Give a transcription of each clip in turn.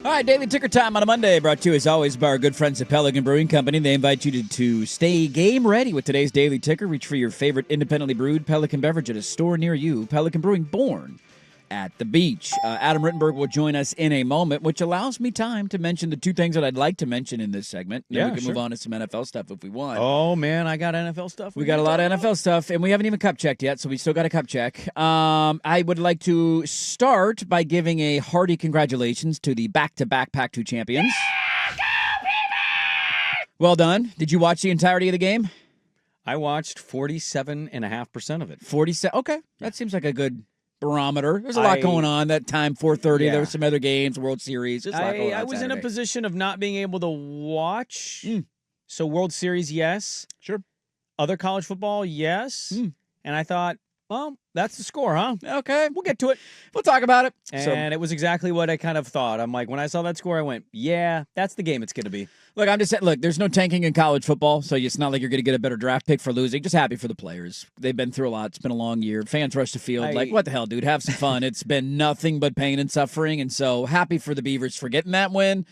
All right, Daily Ticker Time on a Monday, brought to you as always by our good friends at Pelican Brewing Company. They invite you to stay game ready with today's Daily Ticker. Reach for your favorite independently brewed Pelican beverage at a store near you. Pelican Brewing, born at the beach. Adam Rittenberg will join us in a moment, which allows me time to mention the two things that I'd like to mention in this segment. Then we can move on to some NFL stuff if we want. Oh, man, I got NFL stuff. We got a lot of NFL stuff, and we haven't even cup checked yet, so we still got a cup check. I would like to start by giving a hearty congratulations to the back-to-back Pac-2 champions. Well done. Did you watch the entirety of the game? I watched 47.5% of it. 47. Okay, that seems like a good barometer. There's a lot going on that time, 4:30. Yeah. There were some other games, World Series. There's a lot going on I was in a position of not being able to watch. So World Series, yes. Sure. Other college football, yes. And I thought, well, that's the score, huh? Okay. We'll get to it. We'll talk about it. And it was exactly what I kind of thought. I'm like, when I saw that score, I went, yeah, that's the game it's going to be. Look, I'm just saying, there's no tanking in college football, so it's not like you're going to get a better draft pick for losing. Just happy for the players. They've been through a lot. It's been a long year. Fans rush the field. What the hell, dude? Have some fun. It's been nothing but pain and suffering, and so happy for the Beavers for getting that win.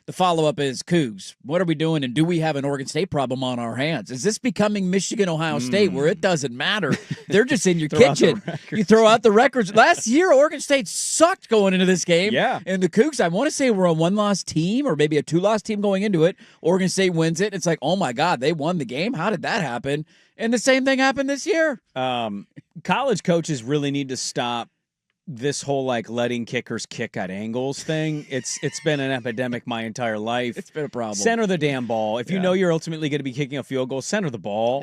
The follow-up is, Cougs, what are we doing, and do we have an Oregon State problem on our hands? Is this becoming Michigan, Ohio State, where it doesn't matter? They're just in your kitchen. You throw out the records. Last year, Oregon State sucked going into this game. Yeah. And the Cougs, I want to say, were a one-loss team or maybe a two-loss team going into it. Oregon State wins it. It's like, oh, my God, they won the game? How did that happen? And the same thing happened this year. College coaches really need to stop this whole letting kickers kick at angles thing. It's been an epidemic my entire life. It's been a problem. Center the damn ball. If you know you're ultimately going to be kicking a field goal, center the ball.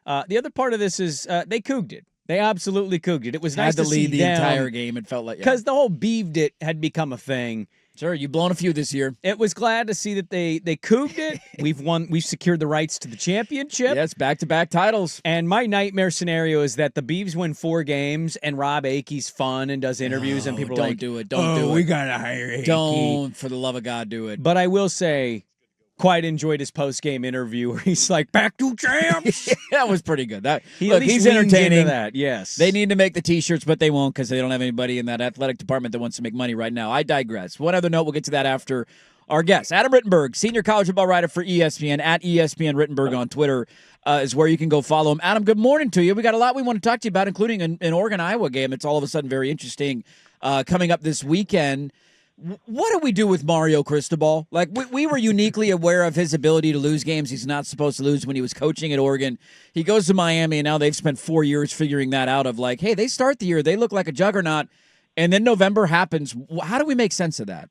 Yeah. The other part of this is they couged it. They absolutely couged it. It was nice to lead see the entire game. It felt like because the whole beaved it had become a thing. Sure, you've blown a few this year. It was glad to see that they couged it. We've secured the rights to the championship. Yes, back-to-back titles. And my nightmare scenario is that the Beavs win 4 games and Rob Akey's fun and does interviews and people are like, do it. Don't do it. We got to hire Akey. Don't, for the love of God, do it. But I will say, quite enjoyed his post-game interview where he's like, back to champs. That was pretty good. He's entertaining. That, yes. They need to make the T-shirts, but they won't because they don't have anybody in that athletic department that wants to make money right now. I digress. One other note, we'll get to that after our guest. Adam Rittenberg, senior college football writer for ESPN, at ESPN Rittenberg on Twitter is where you can go follow him. Adam, good morning to you. We got a lot we want to talk to you about, including an Oregon-Iowa game. It's all of a sudden very interesting coming up this weekend. What do we do with Mario Cristobal? We were uniquely aware of his ability to lose games he's not supposed to lose when he was coaching at Oregon. He goes to Miami, and now they've spent 4 years figuring that out of hey, they start the year, they look like a juggernaut, and then November happens. How do we make sense of that?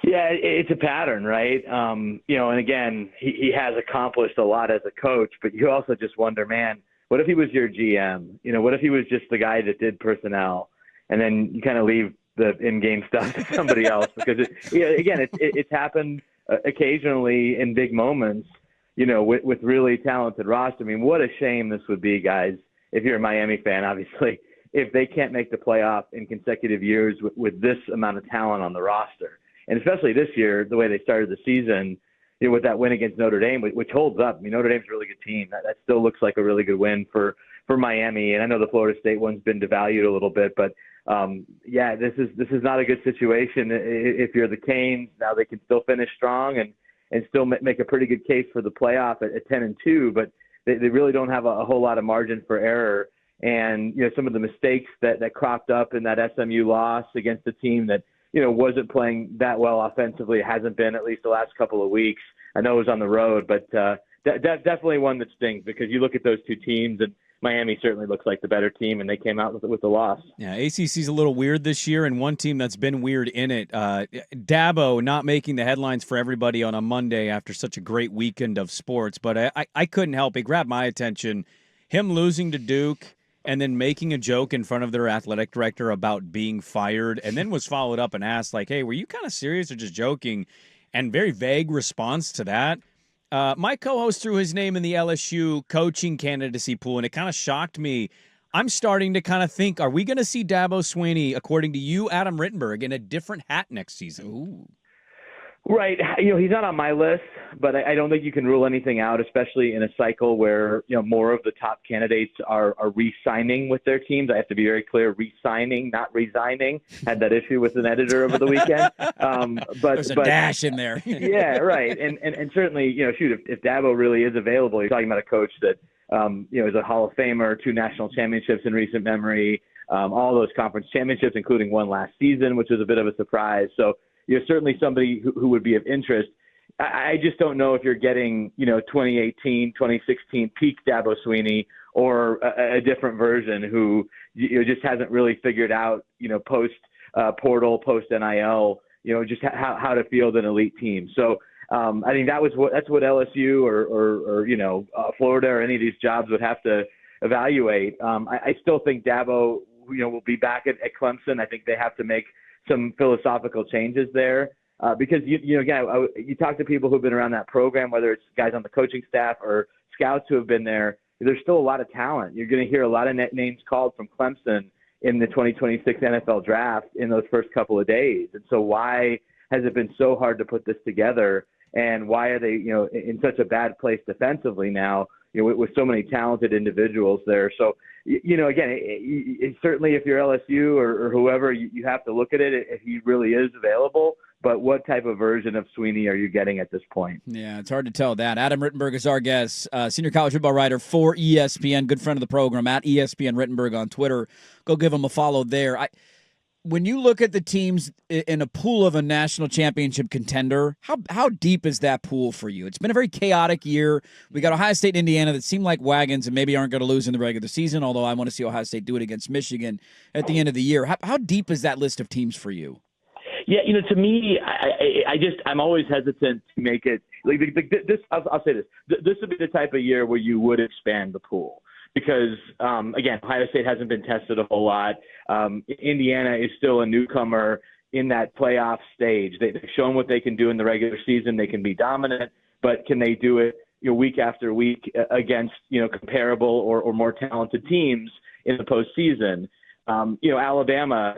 Yeah, it's a pattern, right? And again, he has accomplished a lot as a coach, but you also just wonder, man, what if he was your GM? What if he was just the guy that did personnel, and then you kind of leave the in-game stuff to somebody else? Because it's happened occasionally in big moments, with really talented roster. I mean, what a shame this would be, guys, if you're a Miami fan, obviously, if they can't make the playoff in consecutive years with this amount of talent on the roster. And especially this year, the way they started the season, with that win against Notre Dame, which holds up. I mean, Notre Dame's a really good team. That still looks like a really good win for Miami. And I know the Florida State one's been devalued a little bit, but this is not a good situation. If you're the Canes, now they can still finish strong and still make a pretty good case for the playoff at 10-2, but they really don't have a whole lot of margin for error. And some of the mistakes that cropped up in that SMU loss against a team that wasn't playing that well offensively, hasn't been at least the last couple of weeks. I know it was on the road, but definitely one that stings because you look at those two teams and Miami certainly looks like the better team, and they came out with the loss. Yeah, ACC's a little weird this year, and one team that's been weird in it, Dabo not making the headlines for everybody on a Monday after such a great weekend of sports, but I couldn't help it. Grabbed my attention. Him losing to Duke and then making a joke in front of their athletic director about being fired, and then was followed up and asked, hey, were you kind of serious or just joking? And very vague response to that. My co-host threw his name in the LSU coaching candidacy pool, and it kind of shocked me. I'm starting to kind of think, are we going to see Dabo Swinney, according to you, Adam Rittenberg, in a different hat next season? Ooh. Right. He's not on my list, but I don't think you can rule anything out, especially in a cycle where, more of the top candidates are re-signing with their teams. I have to be very clear, re-signing, not resigning. Had that issue with an editor over the weekend. There's a dash in there. Yeah, right. And certainly, if Dabo really is available, you're talking about a coach that, is a Hall of Famer, 2 national championships in recent memory, all those conference championships, including one last season, which was a bit of a surprise. So, certainly somebody who would be of interest. I just don't know if you're getting, 2018, 2016 peak Dabo Swinney or a different version who just hasn't really figured out, post portal, post NIL, just how to field an elite team. So I think that's what LSU or Florida or any of these jobs would have to evaluate. I still think Dabo, will be back at Clemson. I think they have to make some philosophical changes there because again, you talk to people who've been around that program, whether it's guys on the coaching staff or scouts who have been there. There's still a lot of talent. You're going to hear a lot of names called from Clemson in the 2026 NFL draft in those first couple of days. And so why has it been so hard to put this together? And why are they, in such a bad place defensively now, with so many talented individuals there? So, again, certainly if you're LSU or whoever, you have to look at it if he really is available. But what type of version of Swinney are you getting at this point? Yeah, it's hard to tell that. Adam Rittenberg is our guest, senior college football writer for ESPN, good friend of the program, at ESPN Rittenberg on Twitter. Go give him a follow there. When you look at the teams in a pool of a national championship contender, how deep is that pool for you? It's been a very chaotic year. We got Ohio State and Indiana that seem like wagons and maybe aren't going to lose in the regular season, although I want to see Ohio State do it against Michigan at the end of the year. How deep is that list of teams for you? Yeah, to me, I'm always hesitant to make it like this. I'll say this. This would be the type of year where you would expand the pool. Because, again, Ohio State hasn't been tested a whole lot. Indiana is still a newcomer in that playoff stage. They've shown what they can do in the regular season. They can be dominant, but can they do it week after week against comparable or more talented teams in the postseason? Alabama,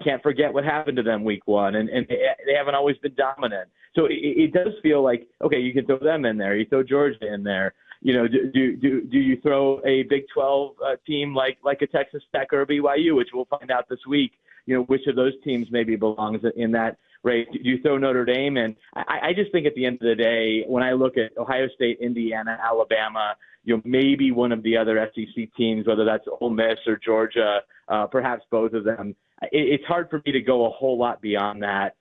can't forget what happened to them week 1, and they haven't always been dominant. So it does feel like, okay, you can throw them in there. You throw Georgia in there. Do you throw a Big 12 team like a Texas Tech or a BYU, which we'll find out this week, which of those teams maybe belongs in that race? Do you throw Notre Dame? And I just think at the end of the day, when I look at Ohio State, Indiana, Alabama, maybe one of the other SEC teams, whether that's Ole Miss or Georgia, perhaps both of them, it's hard for me to go a whole lot beyond that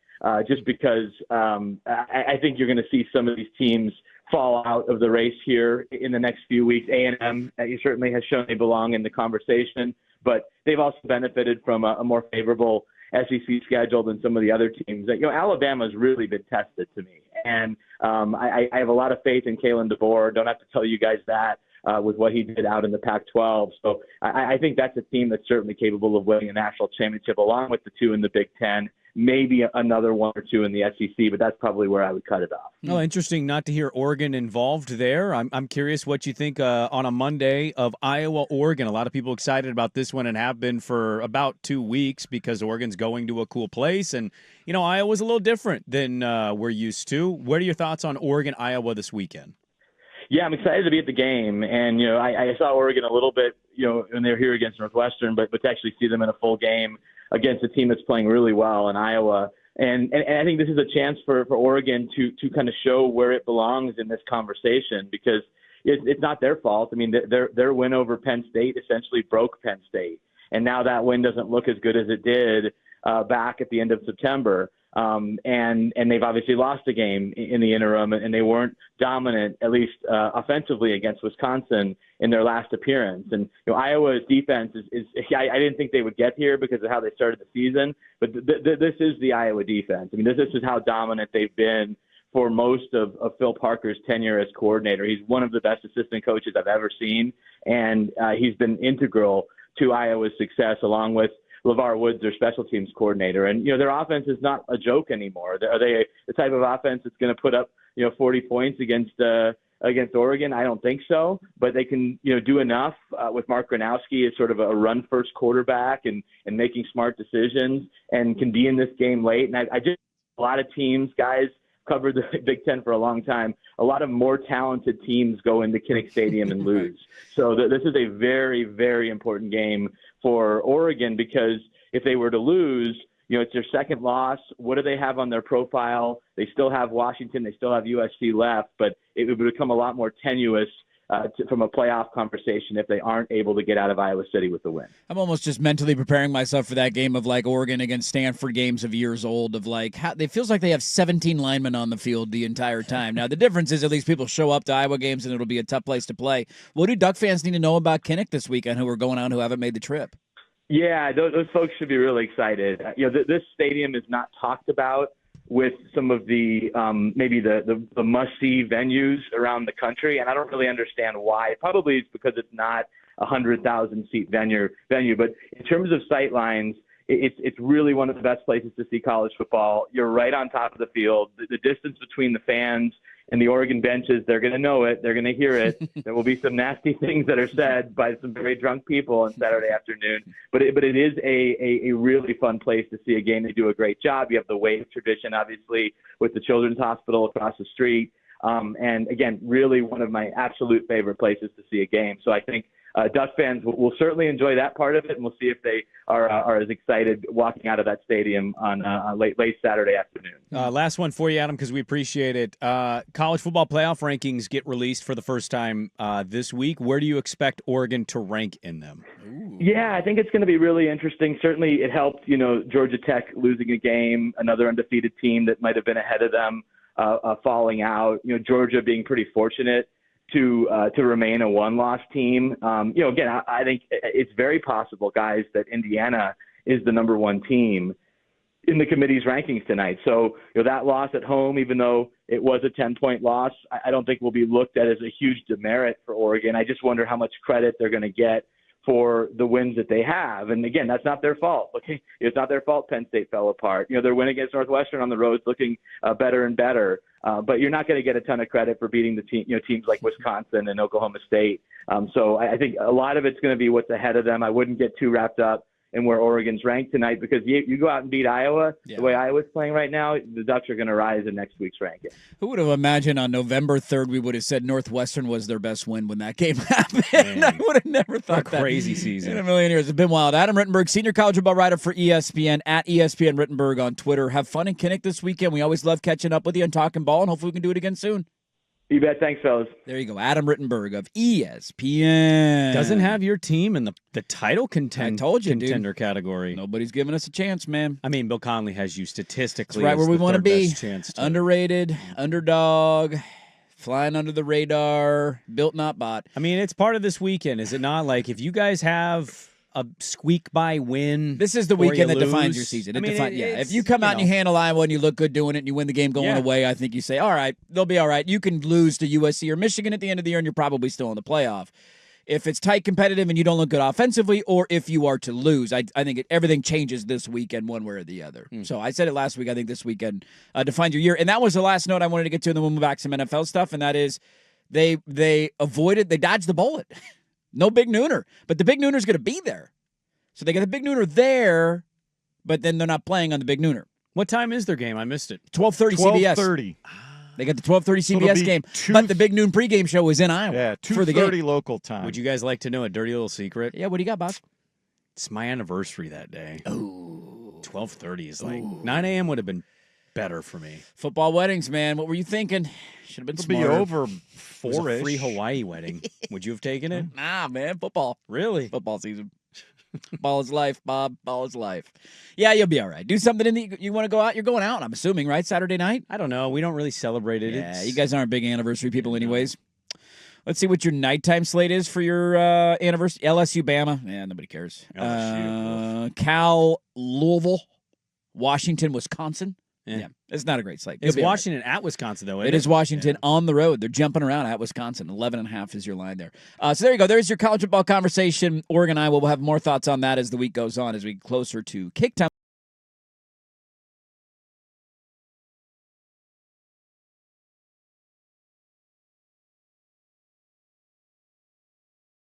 just because I think you're going to see some of these teams fall out of the race here in the next few weeks. A&M certainly has shown they belong in the conversation, but they've also benefited from a more favorable SEC schedule than some of the other teams. Alabama's really been tested to me, and I have a lot of faith in Kalen DeBoer. Don't have to tell you guys that with what he did out in the Pac-12. So I think that's a team that's certainly capable of winning a national championship, along with the 2 in the Big Ten. Maybe another 1 or 2 in the SEC, but that's probably where I would cut it off. Oh, interesting not to hear Oregon involved there. I'm curious what you think on a Monday of Iowa-Oregon. A lot of people excited about this one and have been for about 2 weeks because Oregon's going to a cool place. And, Iowa's a little different than we're used to. What are your thoughts on Oregon-Iowa this weekend? Yeah, I'm excited to be at the game. And, I saw Oregon a little bit, when they were here against Northwestern, but to actually see them in a full game against a team that's playing really well in Iowa. And I think this is a chance for Oregon to kind of show where it belongs in this conversation because it's not their fault. I mean, their win over Penn State essentially broke Penn State. And now that win doesn't look as good as it did back at the end of September. And they've obviously lost a game in the interim, and they weren't dominant, at least offensively, against Wisconsin in their last appearance. And Iowa's defense is I didn't think they would get here because of how they started the season, but this is the Iowa defense. I mean, this is how dominant they've been for most of Phil Parker's tenure as coordinator. He's one of the best assistant coaches I've ever seen, and he's been integral to Iowa's success, along with LeVar Woods, their special teams coordinator. And, their offense is not a joke anymore. Are they the type of offense that's going to put up, 40 points against Oregon? I don't think so. But they can, do enough with Mark Gronowski as sort of a run-first quarterback and making smart decisions and can be in this game late. And I just a lot of teams, guys, covered the Big Ten for a long time, a lot of more talented teams go into Kinnick Stadium and lose. So this is a very, very important game for Oregon, because if they were to lose, it's their second loss. What do they have on their profile? They still have Washington. They still have USC left, but it would become a lot more tenuous from a playoff conversation if they aren't able to get out of Iowa City with the win. I'm almost just mentally preparing myself for that game of like Oregon against Stanford games of years old of like how it feels like they have 17 linemen on the field the entire time. Now, the difference is at least people show up to Iowa games and it'll be a tough place to play. What do Duck fans need to know about Kinnick this weekend who are going out who haven't made the trip? Yeah, those folks should be really excited. This stadium is not talked about with some of the maybe the must-see venues around the country, and I don't really understand why. Probably it's because it's not a 100,000-seat venue. But in terms of sight lines, it's really one of the best places to see college football. You're right on top of the field. The distance between the fans and the Oregon benches, they're going to know it. They're going to hear it. There will be some nasty things that are said by some very drunk people on Saturday afternoon. But it is a really fun place to see a game. They do a great job. You have the Wave tradition, obviously, with the Children's Hospital across the street. And, again, really one of my absolute favorite places to see a game. So I think Duck fans will certainly enjoy that part of it, and we'll see if they are as excited walking out of that stadium on late Saturday afternoon. Last one for you, Adam, because we appreciate it. College football playoff rankings get released for the first time this week. Where do you expect Oregon to rank in them? Ooh. Yeah, I think it's going to be really interesting. Certainly it helped, Georgia Tech losing a game, another undefeated team that might have been ahead of them falling out. Georgia being pretty fortunate to remain a one-loss team. Again, I think it's very possible, guys, that Indiana is the number one team in the committee's rankings tonight. So that loss at home, even though it was a 10-point loss, I don't think will be looked at as a huge demerit for Oregon. I just wonder how much credit they're going to get for the wins that they have. And again, that's not their fault. Okay, it's not their fault Penn State fell apart. Their win against Northwestern on the road is looking better and better. But you're not going to get a ton of credit for beating the teams like Wisconsin and Oklahoma State. So I think a lot of it's going to be what's ahead of them. I wouldn't get too wrapped up in where Oregon's ranked tonight, because you go out and beat Iowa the way Iowa's playing right now, the Ducks are going to rise in next week's ranking. Who would have imagined on November 3rd we would have said Northwestern was their best win when that game happened? I would have never thought that. Crazy season. In a million years. It's been wild. Adam Rittenberg, senior college football writer for ESPN, at ESPN Rittenberg on Twitter. Have fun in Kinnick this weekend. We always love catching up with you and talking ball, and hopefully we can do it again soon. You bet. Thanks, fellas. There you go. Adam Rittenberg of ESPN. Doesn't have your team in the title contender category. Nobody's giving us a chance, man. I mean, Bill Conley has you statistically. That's right where we want to be. Underrated, underdog, flying under the radar, built not bought. I mean, it's part of this weekend, is it not? Like, if you guys have a squeak by win, this is the weekend that defines your season. If you come out and you handle Iowa and you look good doing it and you win the game going away, I think you say, all right, they'll be all right. You can lose to USC or Michigan at the end of the year and you're probably still in the playoff. If it's tight competitive and you don't look good offensively, or if you are to lose, I think everything changes this weekend one way or the other. So I said it last week. I think this weekend defines your year. And that was the last note I wanted to get to, and then we'll move back to some NFL stuff, and that is they dodged the bullet. No Big Nooner. But the Big Nooner's going to be there. So they got the Big Nooner there, but then they're not playing on the Big Nooner. What time is their game? I missed it. 12:30 CBS. 12:30. They got the 12:30 CBS game, but the Big Noon pregame show is in Iowa. Yeah, 2:30 local time. Would you guys like to know a dirty little secret? Yeah, what do you got, boss? It's my anniversary that day. Oh. 12:30 is like 9 a.m. would have been better for me. Football weddings, man. What were you thinking? Should have been smarter. Be over It was 4-ish. a free Hawaii wedding. Would you have taken it? Nah, man. Football. Really? Football season. Ball is life, Bob. Ball is life. Yeah, you'll be all right. Do something you want to go out. You're going out, I'm assuming, right? Saturday night? I don't know. We don't really celebrate it. Yeah, you guys aren't big anniversary people anyways. Let's see what your nighttime slate is for your anniversary. LSU, Bama. Yeah, nobody cares. LSU. Cal, Louisville, Washington, Wisconsin. Yeah, it's not a great slate. It's Washington at Wisconsin, though, isn't it? It is Washington on the road. They're jumping around at Wisconsin. 11.5 is your line there. So there you go. There's your college football conversation. Oregon, Iowa. We'll have more thoughts on that as the week goes on, as we get closer to kick time.